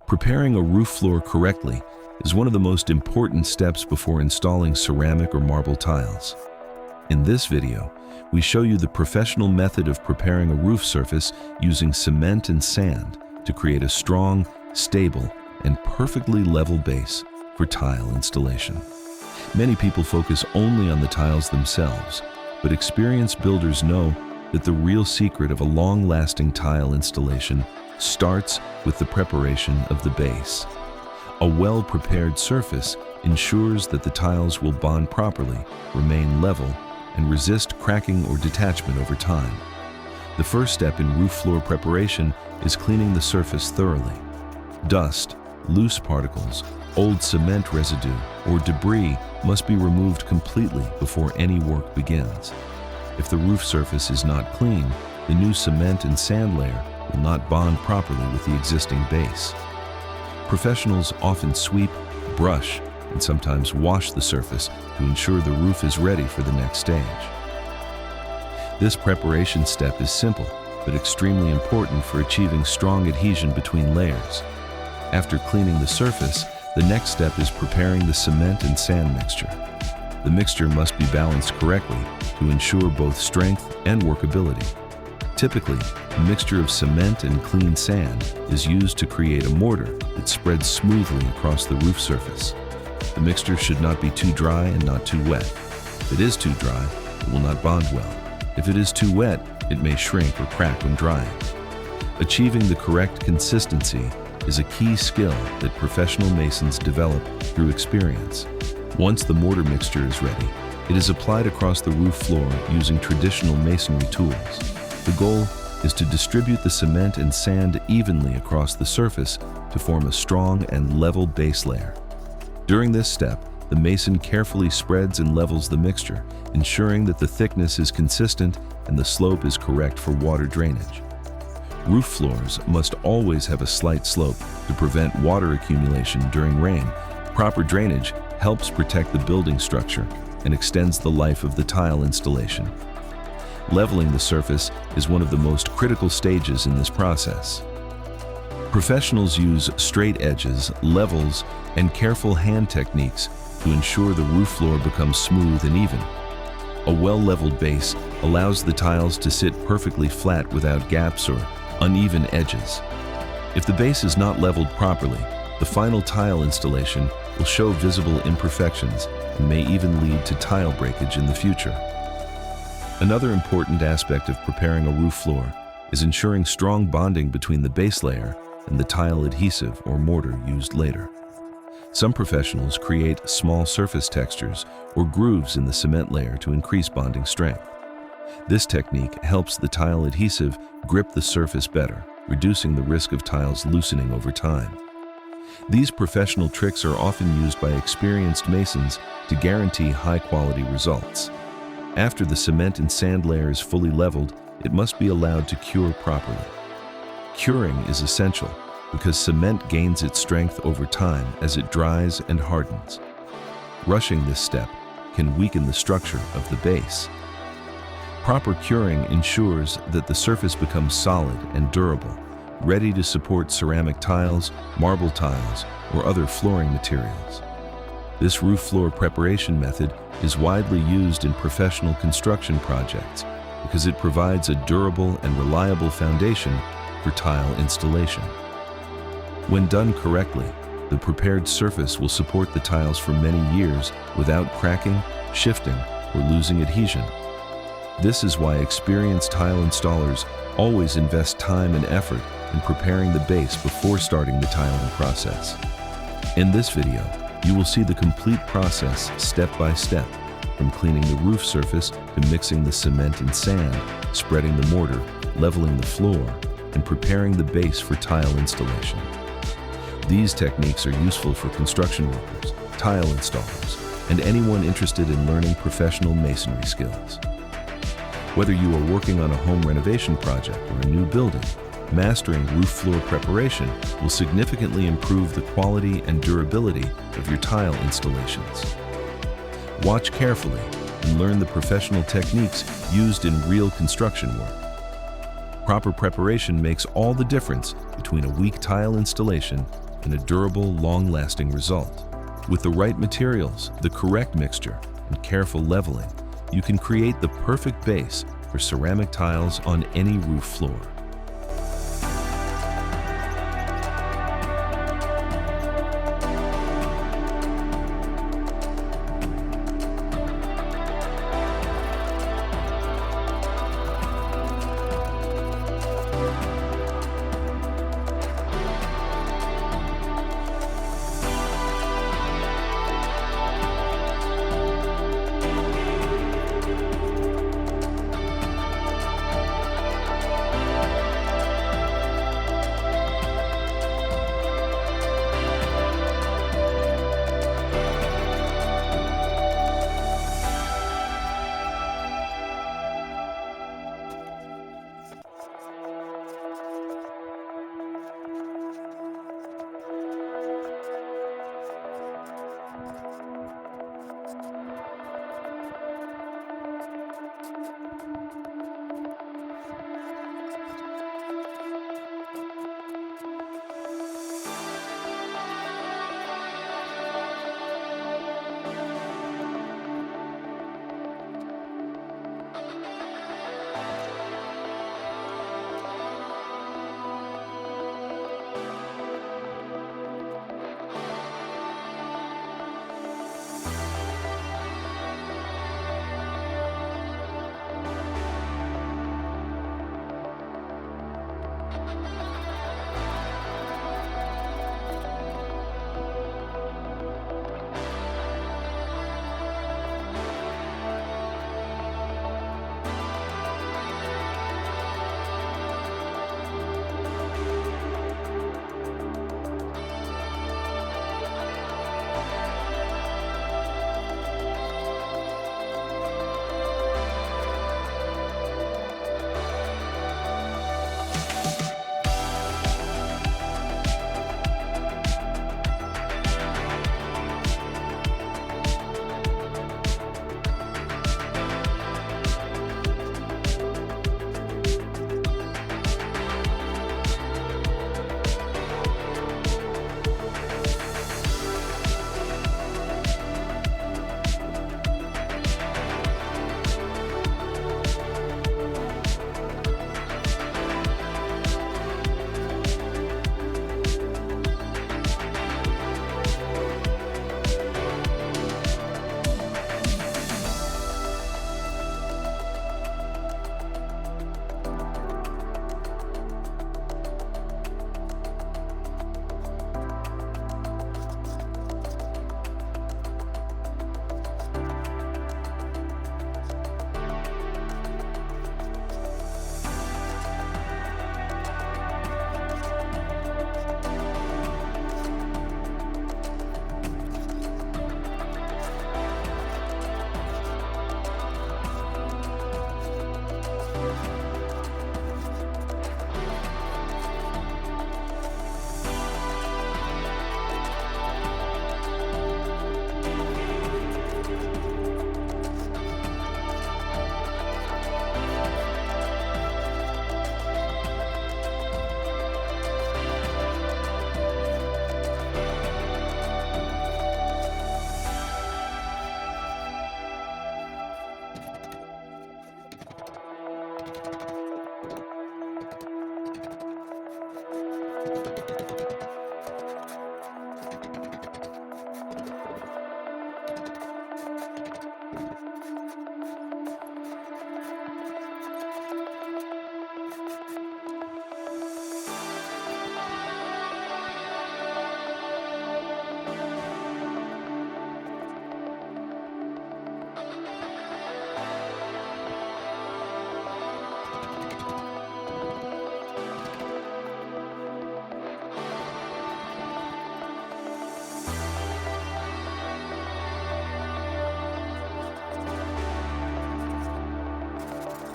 Preparing a roof floor correctly is one of the most important steps before installing ceramic or marble tiles. In this video, we show you the professional method of preparing a roof surface using cement and sand to create a strong, stable, and perfectly level base for tile installation. Many people focus only on the tiles themselves, but experienced builders know that the real secret of a long-lasting tile installation starts with the preparation of the base. A well-prepared surface ensures that the tiles will bond properly, remain level, and resist cracking or detachment over time. The first step in roof floor preparation is cleaning the surface thoroughly. Dust, loose particles, old cement residue, or debris must be removed completely before any work begins. If the roof surface is not clean, the new cement and sand layer will not bond properly with the existing base. Professionals often sweep, brush, and sometimes wash the surface to ensure the roof is ready for the next stage. This preparation step is simple, but extremely important for achieving strong adhesion between layers. After cleaning the surface, the next step is preparing the cement and sand mixture. The mixture must be balanced correctly to ensure both strength and workability. Typically, a mixture of cement and clean sand is used to create a mortar that spreads smoothly across the roof surface. The mixture should not be too dry and not too wet. If it is too dry, it will not bond well. If it is too wet, it may shrink or crack when drying. Achieving the correct consistency is a key skill that professional masons develop through experience. Once the mortar mixture is ready, it is applied across the roof floor using traditional masonry tools. The goal is to distribute the cement and sand evenly across the surface to form a strong and level base layer. During this step, the mason carefully spreads and levels the mixture, ensuring that the thickness is consistent and the slope is correct for water drainage. Roof floors must always have a slight slope to prevent water accumulation during rain. Proper drainage helps protect the building structure and extends the life of the tile installation. Leveling the surface is one of the most critical stages in this process. Professionals use straight edges, levels, and careful hand techniques to ensure the roof floor becomes smooth and even. A well-leveled base allows the tiles to sit perfectly flat without gaps or uneven edges. If the base is not leveled properly, the final tile installation will show visible imperfections and may even lead to tile breakage in the future. Another important aspect of preparing a roof floor is ensuring strong bonding between the base layer and the tile adhesive or mortar used later. Some professionals create small surface textures or grooves in the cement layer to increase bonding strength. This technique helps the tile adhesive grip the surface better, reducing the risk of tiles loosening over time. These professional tricks are often used by experienced masons to guarantee high-quality results. After the cement and sand layer is fully leveled, it must be allowed to cure properly. Curing is essential because cement gains its strength over time as it dries and hardens. Rushing this step can weaken the structure of the base. Proper curing ensures that the surface becomes solid and durable, ready to support ceramic tiles, marble tiles, or other flooring materials. This roof floor preparation method is widely used in professional construction projects because it provides a durable and reliable foundation for tile installation. When done correctly, the prepared surface will support the tiles for many years without cracking, shifting, or losing adhesion. This is why experienced tile installers always invest time and effort in preparing the base before starting the tiling process. In this video, you will see the complete process step by step, from cleaning the roof surface to mixing the cement and sand, spreading the mortar, leveling the floor, and preparing the base for tile installation. These techniques are useful for construction workers, tile installers, and anyone interested in learning professional masonry skills. Whether you are working on a home renovation project or a new building, mastering roof floor preparation will significantly improve the quality and durability of your tile installations. Watch carefully and learn the professional techniques used in real construction work. Proper preparation makes all the difference between a weak tile installation and a durable, long-lasting result. With the right materials, the correct mixture, and careful leveling, you can create the perfect base for ceramic tiles on any roof floor.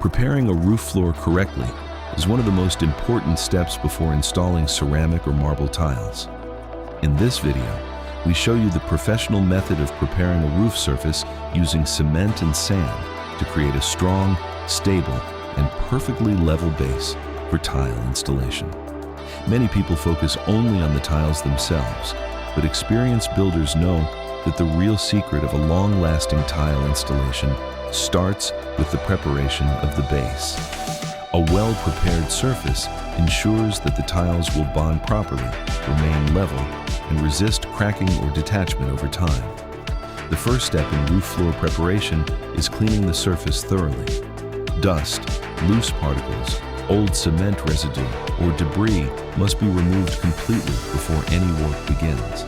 Preparing a roof floor correctly is one of the most important steps before installing ceramic or marble tiles. In this video, we show you the professional method of preparing a roof surface using cement and sand to create a strong, stable, and perfectly level base for tile installation. Many people focus only on the tiles themselves, but experienced builders know that the real secret of a long-lasting tile installation starts with the preparation of the base. A well-prepared surface ensures that the tiles will bond properly, remain level, and resist cracking or detachment over time. The first step in roof floor preparation is cleaning the surface thoroughly. Dust, loose particles, old cement residue, or debris must be removed completely before any work begins.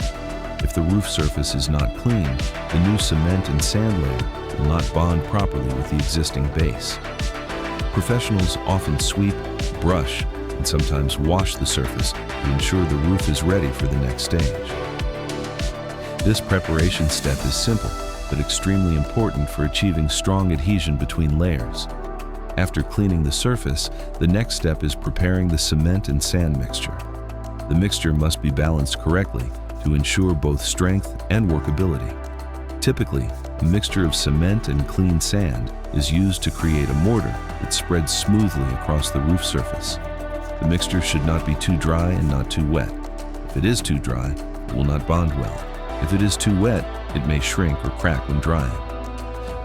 If the roof surface is not clean, the new cement and sand layer will not bond properly with the existing base. Professionals often sweep, brush, and sometimes wash the surface to ensure the roof is ready for the next stage. This preparation step is simple, but extremely important for achieving strong adhesion between layers. After cleaning the surface, the next step is preparing the cement and sand mixture. The mixture must be balanced correctly to ensure both strength and workability. Typically, a mixture of cement and clean sand is used to create a mortar that spreads smoothly across the roof surface. The mixture should not be too dry and not too wet. If it is too dry, it will not bond well. If it is too wet, it may shrink or crack when drying.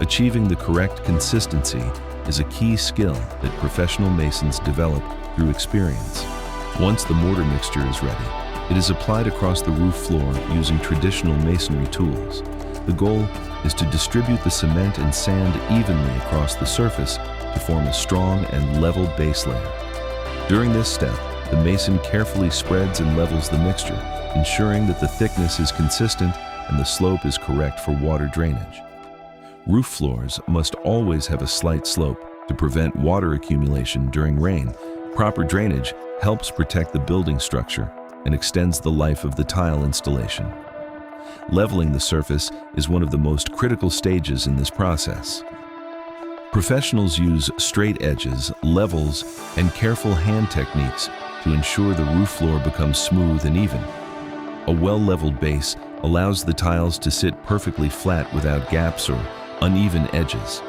Achieving the correct consistency is a key skill that professional masons develop through experience. Once the mortar mixture is ready, it is applied across the roof floor using traditional masonry tools. The goal is to distribute the cement and sand evenly across the surface to form a strong and level base layer. During this step, the mason carefully spreads and levels the mixture, ensuring that the thickness is consistent and the slope is correct for water drainage. Roof floors must always have a slight slope to prevent water accumulation during rain. Proper drainage helps protect the building structure and extends the life of the tile installation. Leveling the surface is one of the most critical stages in this process. Professionals use straight edges, levels, and careful hand techniques to ensure the roof floor becomes smooth and even. A well-leveled base allows the tiles to sit perfectly flat without gaps or uneven edges.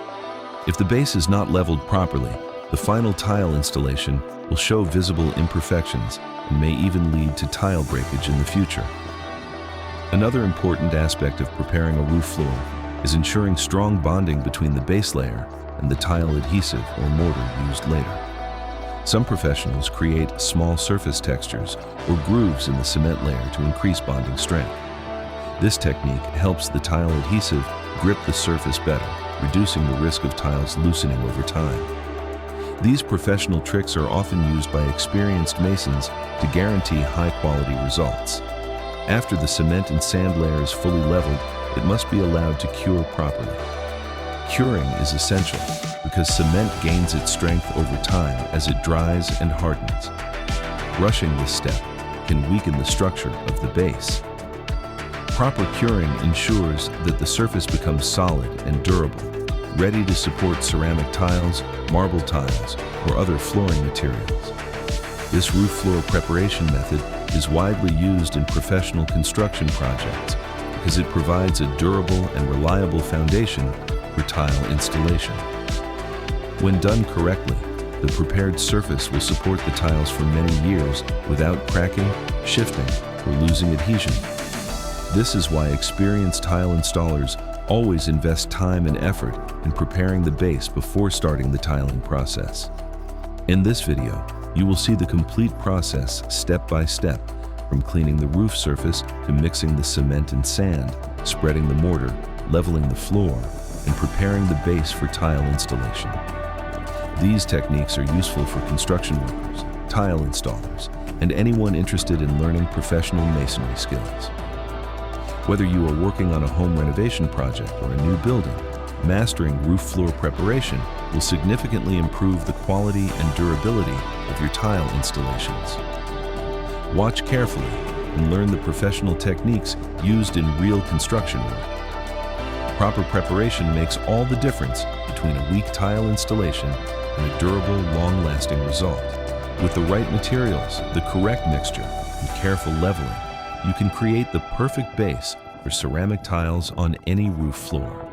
If the base is not leveled properly, the final tile installation will show visible imperfections and may even lead to tile breakage in the future. Another important aspect of preparing a roof floor is ensuring strong bonding between the base layer and the tile adhesive or mortar used later. Some professionals create small surface textures or grooves in the cement layer to increase bonding strength. This technique helps the tile adhesive grip the surface better, reducing the risk of tiles loosening over time. These professional tricks are often used by experienced masons to guarantee high-quality results. After the cement and sand layer is fully leveled, it must be allowed to cure properly. Curing is essential because cement gains its strength over time as it dries and hardens. Rushing this step can weaken the structure of the base. Proper curing ensures that the surface becomes solid and durable, ready to support ceramic tiles, marble tiles, or other flooring materials. This roof floor preparation method is widely used in professional construction projects because it provides a durable and reliable foundation for tile installation. When done correctly, the prepared surface will support the tiles for many years without cracking, shifting, or losing adhesion. This is why experienced tile installers always invest time and effort in preparing the base before starting the tiling process. In this video, you will see the complete process step by step, from cleaning the roof surface to mixing the cement and sand, spreading the mortar, leveling the floor, and preparing the base for tile installation. These techniques are useful for construction workers, tile installers, and anyone interested in learning professional masonry skills. Whether you are working on a home renovation project or a new building, mastering roof floor preparation will significantly improve the quality and durability of your tile installations. Watch carefully and learn the professional techniques used in real construction work. Proper preparation makes all the difference between a weak tile installation and a durable, long-lasting result. With the right materials, the correct mixture, and careful leveling, you can create the perfect base for ceramic tiles on any roof floor.